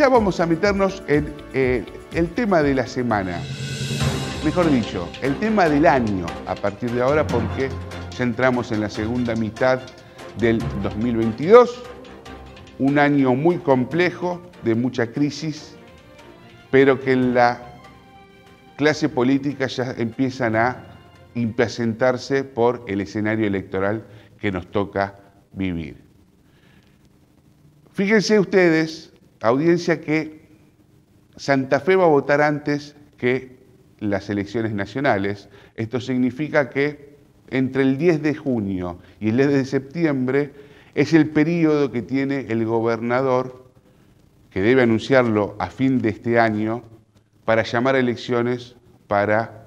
ya vamos a meternos en el tema de la semana. Mejor dicho, el tema del año a partir de ahora, porque ya entramos en la segunda mitad del 2022. Un año muy complejo, de mucha crisis, pero que en la clase política ya empiezan a impacientarse por el escenario electoral que nos toca vivir. Fíjense ustedes, audiencia, que Santa Fe va a votar antes que las elecciones nacionales. Esto significa que entre el 10 de junio y el 10 de septiembre es el periodo que tiene el gobernador, que debe anunciarlo a fin de este año, para llamar a elecciones, para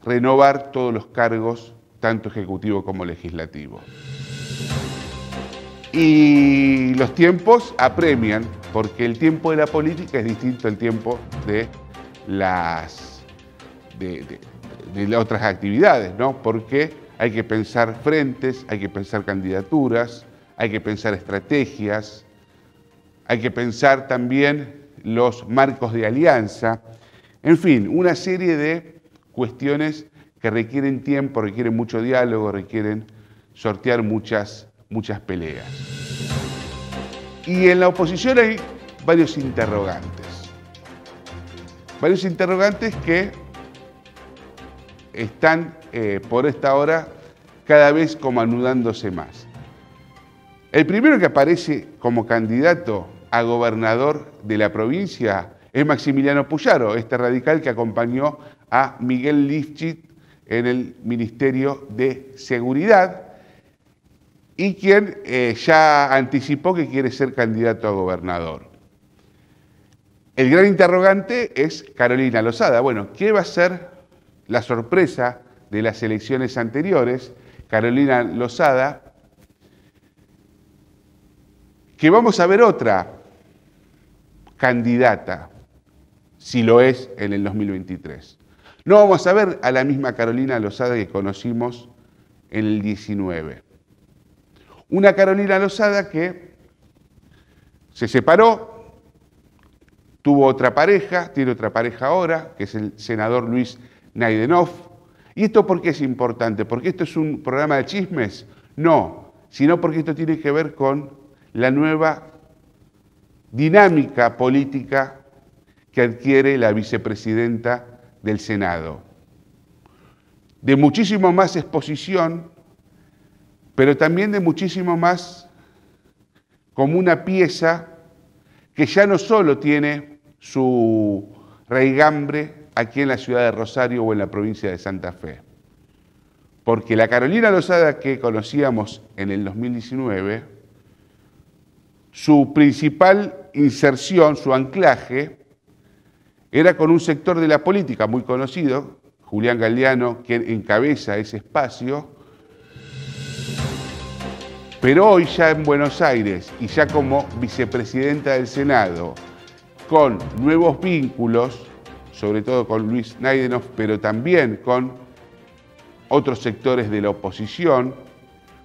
renovar todos los cargos, tanto ejecutivo como legislativo. Y los tiempos apremian, porque el tiempo de la política es distinto al tiempo de las otras actividades, ¿no? Porque hay que pensar frentes, hay que pensar candidaturas, hay que pensar estrategias, hay que pensar también los marcos de alianza, en fin, una serie de cuestiones que requieren tiempo, requieren mucho diálogo, requieren sortear muchas peleas. Y en la oposición hay varios interrogantes que están por esta hora cada vez como anudándose más. El primero que aparece como candidato a gobernador de la provincia es Maximiliano Puyaro, este radical que acompañó a Miguel Lifchit en el Ministerio de Seguridad y quien ya anticipó que quiere ser candidato a gobernador. El gran interrogante es Carolina Lozada. Bueno, ¿qué va a ser la sorpresa de las elecciones anteriores? Carolina Lozada, que vamos a ver otra candidata, si lo es en el 2023. No vamos a ver a la misma Carolina Lozada que conocimos en el 19. Una Carolina Lozada que se separó, tuvo otra pareja, tiene otra pareja ahora, que es el senador Luis Naidenov. ¿Y esto por qué es importante? ¿Porque esto es un programa de chismes? No, sino porque esto tiene que ver con la nueva dinámica política que adquiere la vicepresidenta del Senado. De muchísimo más exposición, pero también de muchísimo más como una pieza que ya no solo tiene su raigambre aquí en la ciudad de Rosario o en la provincia de Santa Fe, porque la Carolina Lozada que conocíamos en el 2019, su principal inserción, su anclaje, era con un sector de la política muy conocido, Julián Galdiano, quien encabeza ese espacio, pero hoy ya en Buenos Aires y ya como vicepresidenta del Senado, con nuevos vínculos, sobre todo con Luis Naidenov, pero también con otros sectores de la oposición,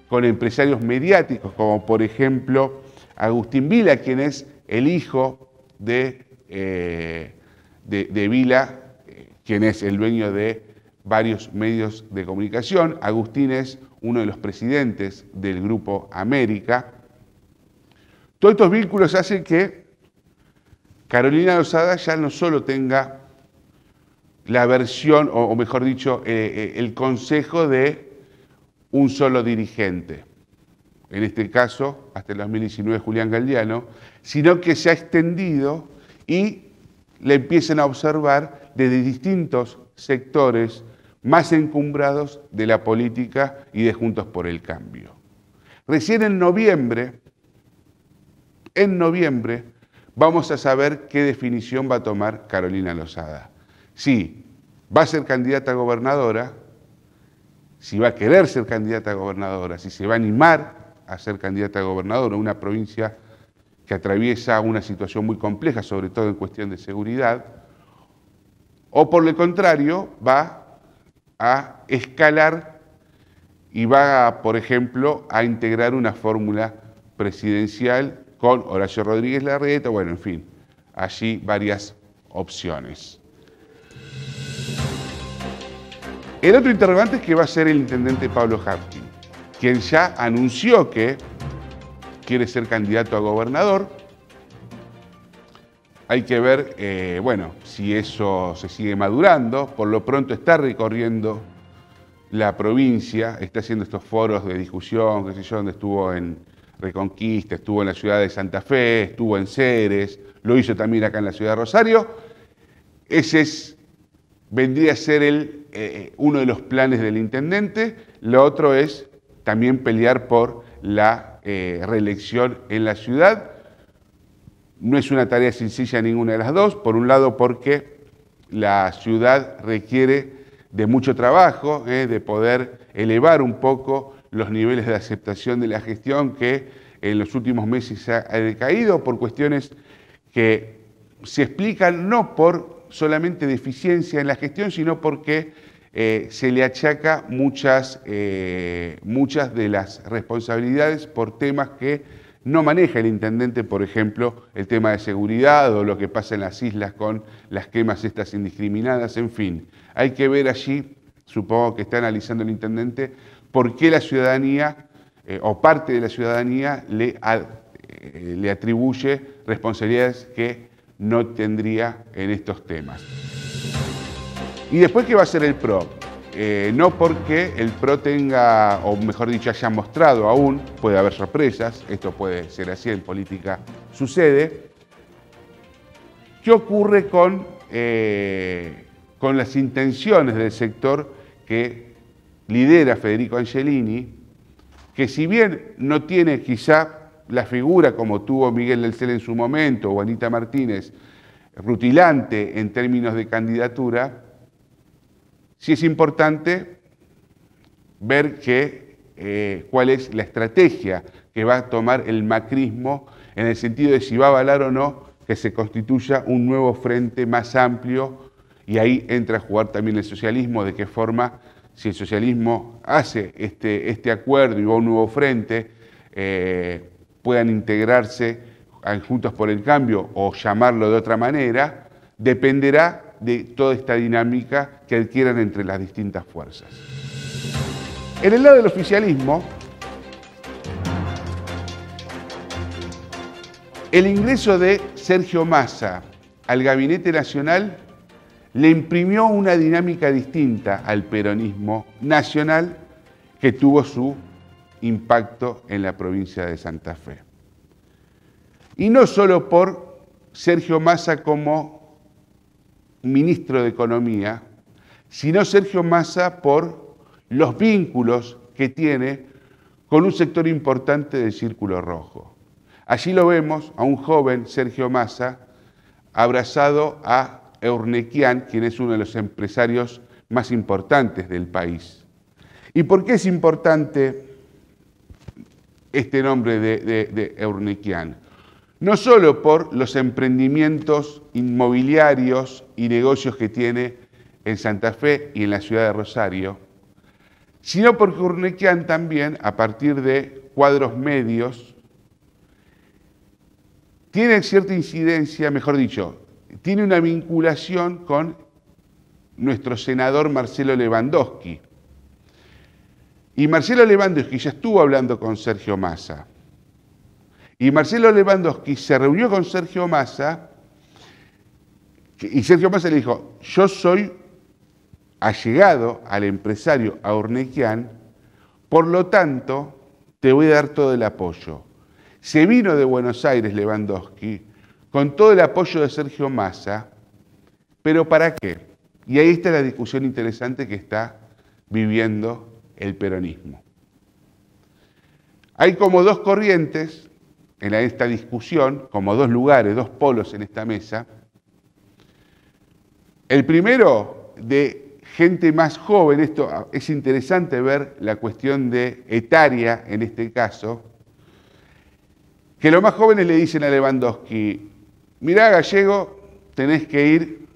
con empresarios mediáticos, como por ejemplo Agustín Vila, quien es el hijo de Vila, quien es el dueño de varios medios de comunicación. Agustín es uno de los presidentes del Grupo América. Todos estos vínculos hacen que Carolina Lozada ya no solo tenga la versión, o mejor dicho, el consejo de un solo dirigente, en este caso, hasta el 2019, Julián Galdiano, sino que se ha extendido y le empiezan a observar desde distintos sectores más encumbrados de la política y de Juntos por el Cambio. Recién en noviembre, vamos a saber qué definición va a tomar Carolina Lozada. Si va a ser candidata a gobernadora, si va a querer ser candidata a gobernadora, si se va a animar a ser candidata a gobernadora, una provincia que atraviesa una situación muy compleja, sobre todo en cuestión de seguridad, o por el contrario, va a escalar y va, por ejemplo, a integrar una fórmula presidencial con Horacio Rodríguez Larreta, bueno, en fin, allí varias opciones. El otro interrogante es que va a ser el intendente Pablo Hapkin, quien ya anunció que quiere ser candidato a gobernador. Hay que ver, bueno, si eso se sigue madurando. Por lo pronto está recorriendo la provincia, está haciendo estos foros de discusión, qué sé yo, donde estuvo en Reconquista, estuvo en la ciudad de Santa Fe, estuvo en Ceres, lo hizo también acá en la ciudad de Rosario. Ese vendría a ser uno de los planes del intendente. Lo otro es también pelear por la reelección en la ciudad. No es una tarea sencilla ninguna de las dos, por un lado porque la ciudad requiere de mucho trabajo, de poder elevar un poco los niveles de aceptación de la gestión que en los últimos meses ha decaído por cuestiones que se explican no por solamente deficiencia en la gestión, sino porque se le achaca muchas de las responsabilidades por temas que no maneja el intendente, por ejemplo, el tema de seguridad o lo que pasa en las islas con las quemas estas indiscriminadas, en fin. Hay que ver allí, supongo que está analizando el intendente, por qué la ciudadanía o parte de la ciudadanía le atribuye responsabilidades que no tendría en estos temas. Y después, ¿qué va a hacer el PRO? No porque el PRO tenga, o mejor dicho, haya mostrado aún, puede haber sorpresas, esto puede ser así, en política sucede. ¿Qué ocurre con las intenciones del sector que lidera Federico Angelini, que si bien no tiene quizá la figura como tuvo Miguel del Cel en su momento o Anita Martínez, rutilante en términos de candidatura, sí es importante ver cuál es la estrategia que va a tomar el macrismo en el sentido de si va a avalar o no que se constituya un nuevo frente más amplio, y ahí entra a jugar también el socialismo, de qué forma, si el socialismo hace este acuerdo y va a un nuevo frente, puedan integrarse Juntos por el Cambio o llamarlo de otra manera, dependerá de toda esta dinámica que adquieran entre las distintas fuerzas. En el lado del oficialismo, el ingreso de Sergio Massa al Gabinete Nacional le imprimió una dinámica distinta al peronismo nacional que tuvo su impacto en la provincia de Santa Fe. Y no solo por Sergio Massa como ministro de Economía, sino Sergio Massa por los vínculos que tiene con un sector importante del Círculo Rojo. Allí lo vemos a un joven Sergio Massa abrazado a Eurnequian, quien es uno de los empresarios más importantes del país. ¿Y por qué es importante este nombre de Eurnequian? No solo por los emprendimientos inmobiliarios y negocios que tiene en Santa Fe y en la ciudad de Rosario, sino porque Eurnequian también, a partir de cuadros medios, tiene cierta incidencia, mejor dicho, tiene una vinculación con nuestro senador Marcelo Lewandowski. Y Marcelo Lewandowski ya estuvo hablando con Sergio Massa. Y Marcelo Lewandowski se reunió con Sergio Massa y Sergio Massa le dijo: yo soy allegado al empresario Eurnequian, por lo tanto te voy a dar todo el apoyo. Se vino de Buenos Aires Lewandowski con todo el apoyo de Sergio Massa, pero ¿para qué? Y ahí está la discusión interesante que está viviendo el peronismo. Hay como dos corrientes en esta discusión, como dos lugares, dos polos en esta mesa. El primero, de gente más joven, esto es interesante ver la cuestión de etaria en este caso, que los más jóvenes le dicen a Lewandowski: mirá, Gallego, tenés que ir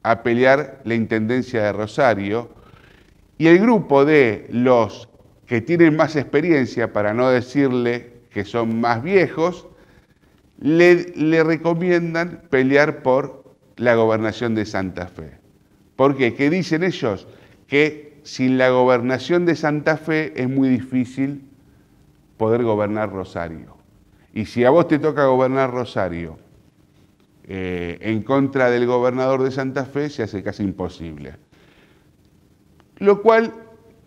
a pelear la intendencia de Rosario. Y el grupo de los que tienen más experiencia, para no decirle que son más viejos, le recomiendan pelear por la gobernación de Santa Fe. ¿Por qué? ¿Qué dicen ellos? Que sin la gobernación de Santa Fe es muy difícil poder gobernar Rosario. Y si a vos te toca gobernar Rosario en contra del gobernador de Santa Fe, se hace casi imposible. Lo cual,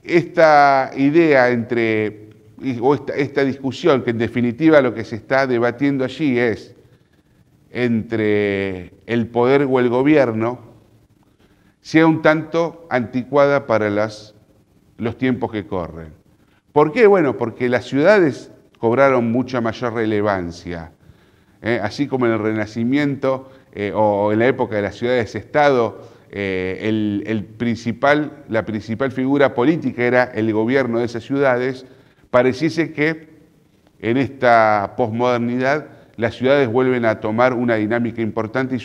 esta idea esta discusión, que en definitiva lo que se está debatiendo allí es entre el poder o el gobierno, sea un tanto anticuada para los tiempos que corren. ¿Por qué? Bueno, porque las ciudades cobraron mucha mayor relevancia. Así como en el Renacimiento o en la época de las ciudades-estado, la principal figura política era el gobierno de esas ciudades, pareciese que en esta posmodernidad las ciudades vuelven a tomar una dinámica importante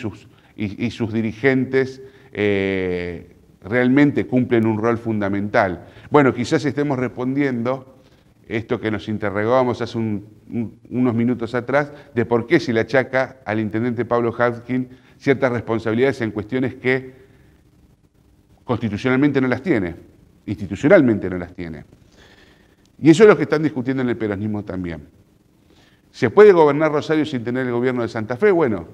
y sus dirigentes realmente cumplen un rol fundamental. Bueno, quizás estemos respondiendo esto que nos interrogábamos hace unos minutos atrás, de por qué se le achaca al intendente Pablo Hadkin ciertas responsabilidades en cuestiones que constitucionalmente no las tiene, institucionalmente no las tiene. Y eso es lo que están discutiendo en el peronismo también. ¿Se puede gobernar Rosario sin tener el gobierno de Santa Fe? Bueno,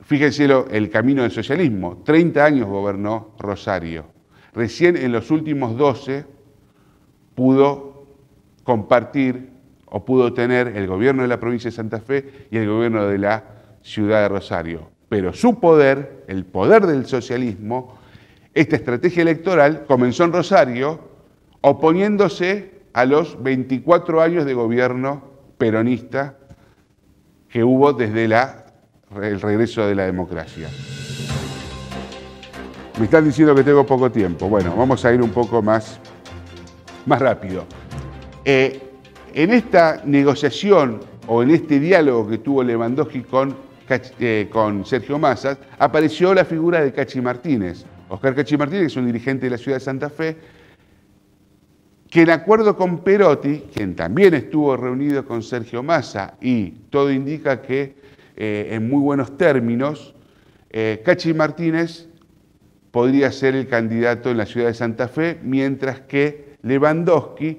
fíjense el camino del socialismo. 30 años gobernó Rosario. Recién en los últimos 12 pudo compartir o pudo tener el gobierno de la provincia de Santa Fe y el gobierno de la ciudad de Rosario. Pero su poder, el poder del socialismo, esta estrategia electoral comenzó en Rosario oponiéndose a los 24 años de gobierno peronista que hubo desde el regreso de la democracia. Me están diciendo que tengo poco tiempo. Bueno, vamos a ir un poco más rápido. En esta negociación o en este diálogo que tuvo Lewandowski con Sergio Massa, apareció la figura de Cachi Martínez. Oscar Cachi Martínez, que es un dirigente de la ciudad de Santa Fe, que en acuerdo con Perotti, quien también estuvo reunido con Sergio Massa, y todo indica que en muy buenos términos, Cachi Martínez podría ser el candidato en la ciudad de Santa Fe, mientras que Lewandowski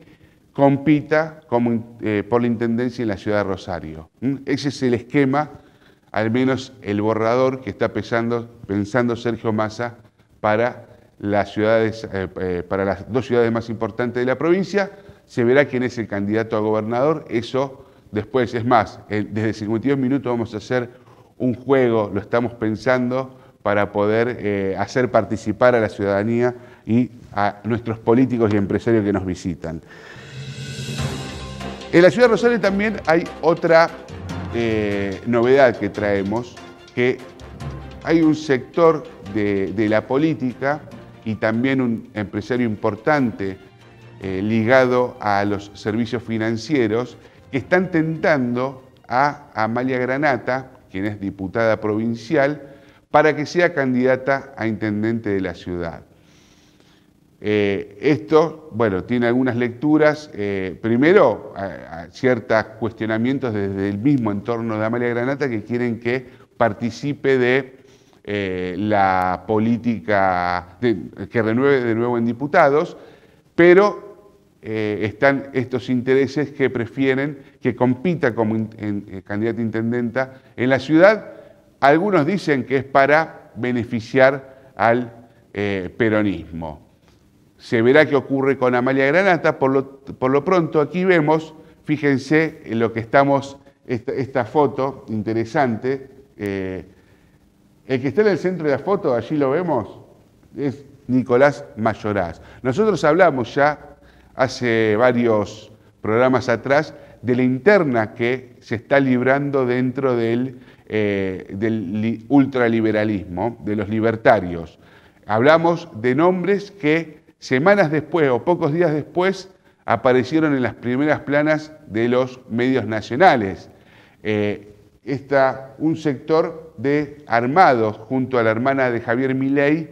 compita por la intendencia en la ciudad de Rosario. Ese es el esquema, al menos el borrador que está pensando Sergio Massa para las dos ciudades más importantes de la provincia. Se verá quién es el candidato a gobernador. Eso después, es más, desde 52 minutos vamos a hacer un juego, lo estamos pensando, para poder hacer participar a la ciudadanía y a nuestros políticos y empresarios que nos visitan. En la ciudad de Rosario también hay otra novedad que traemos, que hay un sector de la política y también un empresario importante ligado a los servicios financieros que están tentando a Amalia Granata, quien es diputada provincial, para que sea candidata a intendente de la ciudad. Esto, bueno, tiene algunas lecturas. Primero, ciertos cuestionamientos desde el mismo entorno de Amalia Granata que quieren que participe de la política, que renueve de nuevo en diputados, pero están estos intereses que prefieren que compita como candidata a intendenta en la ciudad. Algunos dicen que es para beneficiar al peronismo. Se verá qué ocurre con Amalia Granata. Por lo pronto aquí vemos, fíjense en lo que esta foto interesante. El que está en el centro de la foto, allí lo vemos, es Nicolás Mayoraz. Nosotros hablamos ya hace varios programas atrás de la interna que se está librando dentro del ultraliberalismo, de los libertarios. Hablamos de nombres que semanas después o pocos días después aparecieron en las primeras planas de los medios nacionales. Está un sector de armados junto a la hermana de Javier Milei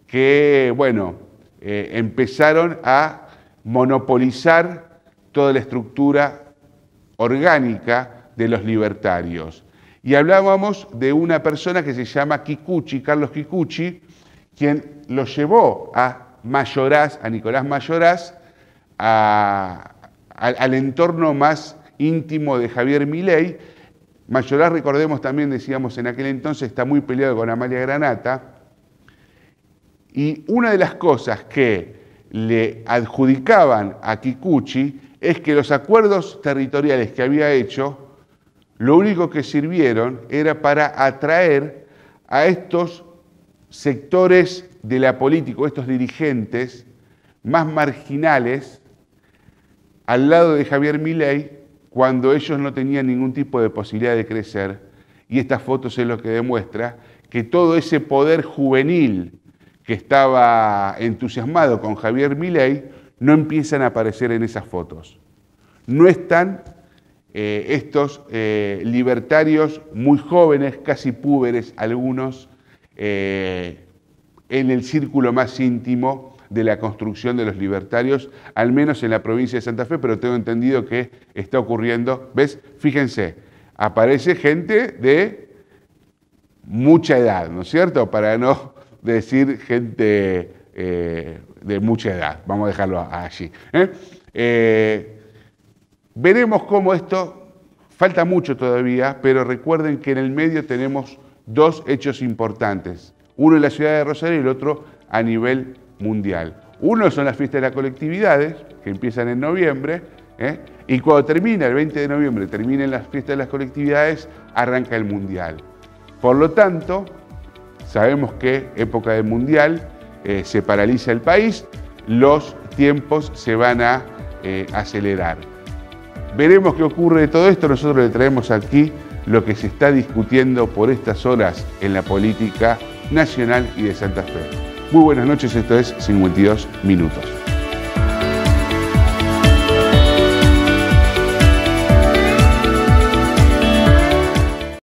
que, bueno, empezaron a monopolizar toda la estructura orgánica de los libertarios. Y hablábamos de una persona que se llama Kikuchi, Carlos Kikuchi, quien lo llevó a Mayoraz, a Nicolás Mayoraz, al entorno más íntimo de Javier Milei. Mayoraz, recordemos también, decíamos en aquel entonces, está muy peleado con Amalia Granata. Y una de las cosas que le adjudicaban a Kikuchi es que los acuerdos territoriales que había hecho, lo único que sirvieron era para atraer a estos sectores de la política, estos dirigentes más marginales, al lado de Javier Milei, cuando ellos no tenían ningún tipo de posibilidad de crecer. Y esta foto es lo que demuestra que todo ese poder juvenil que estaba entusiasmado con Javier Milei no empiezan a aparecer en esas fotos. No están estos libertarios muy jóvenes, casi púberes algunos, en el círculo más íntimo de la construcción de los libertarios, al menos en la provincia de Santa Fe, pero tengo entendido que está ocurriendo. ¿Ves? Fíjense, aparece gente de mucha edad, ¿no es cierto? Para no decir gente de mucha edad, vamos a dejarlo allí. Veremos cómo esto, falta mucho todavía, pero recuerden que en el medio tenemos dos hechos importantes, uno en la ciudad de Rosario y el otro a nivel mundial. Uno son las fiestas de las colectividades, que empiezan en noviembre, y cuando termina, el 20 de noviembre, terminen las fiestas de las colectividades, arranca el mundial. Por lo tanto, sabemos que época del mundial se paraliza el país, los tiempos se van a acelerar. Veremos qué ocurre de todo esto. Nosotros le traemos aquí lo que se está discutiendo por estas horas en la política nacional y de Santa Fe. Muy buenas noches, esto es 52 Minutos.